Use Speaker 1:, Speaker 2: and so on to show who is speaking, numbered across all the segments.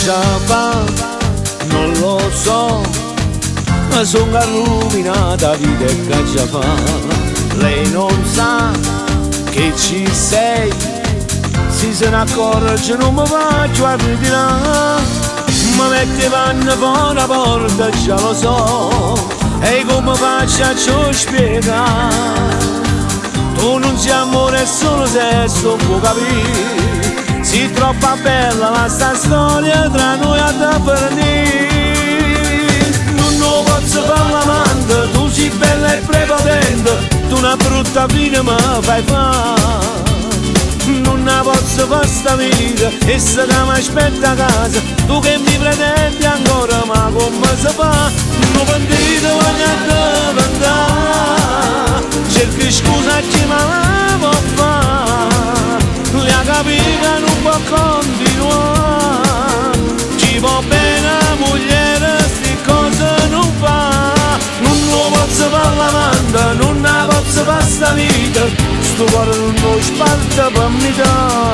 Speaker 1: già fa, non lo so, ma sono rovinata vita e che già fa. Lei non sa che ci sei, si se ne accorge non mi faccio a ritirare, mi mette panno fuori la porta, già lo so, e come faccio a ci spiegare? Tu non sei amore, è solo sesso, può capire. Sì, troppo bella la sta storia tra noi a da finire. Non lo posso fare l'amante, tu sei bella e prepotente, tu una brutta fine mi fai fare. Non la posso fare sta vita, e se mi aspetta a casa, tu che mi pretendi ancora, ma come si fa? Non pentito voglio andare, cerchi scusa chi me la può fare. Lui ha capito che non può continuare, ci va bene la moglie, sti cose non fa. Non lo posso fare l'amante, non la posso fare sta vita, sto cuore non lo sparta per metà.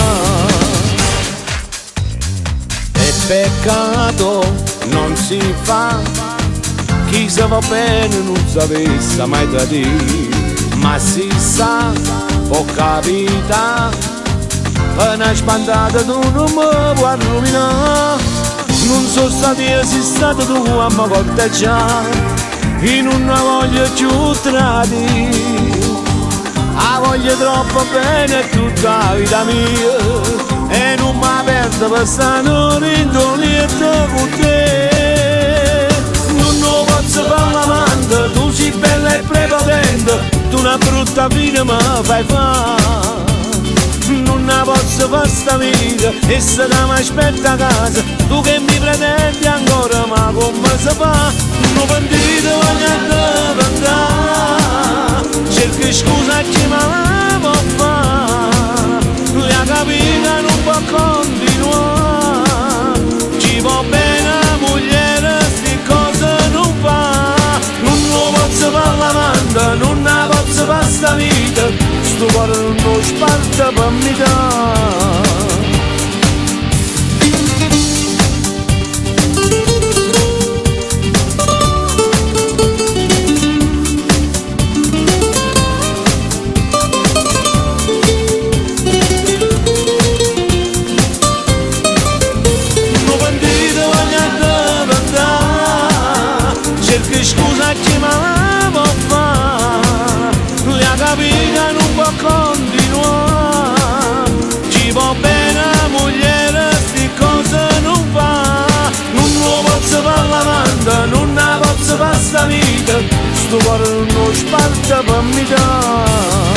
Speaker 1: È peccato, non si fa, chi se va bene non sapesse mai tradire, ma si sa, può capitare, una spantata tu non mi puoi rovinare. Non sono stato io, sei stato tu a me corteggiare, in una voglia più tradire. La voglio troppo bene tutta la vita mia, e non mi perdo per stare in dolietta con te. Non lo posso fare l'amante, tu sei bella e prepotente, tu una brutta fine mi fai fare. Non la posso fare sta vita, e se mi aspetta a casa, tu che mi pretendi ancora, ma come si fa? Non pentito voglio andare, cerchi scusa a chi me la può fare. Lui ha capito che non può continuare, ci va bene la moglie, sti cose non fa. Non lo posso fare l'amante, non la posso fare sta vita, sto cuore non lo sparta per metà. Scusa chi me la può fare, lui ha capito che non può continuare, ci va bene la moglie, sti cose non fa. Non lo posso fare l'amante, non la posso fare sta vita, sto cuore non lo sparta per metà.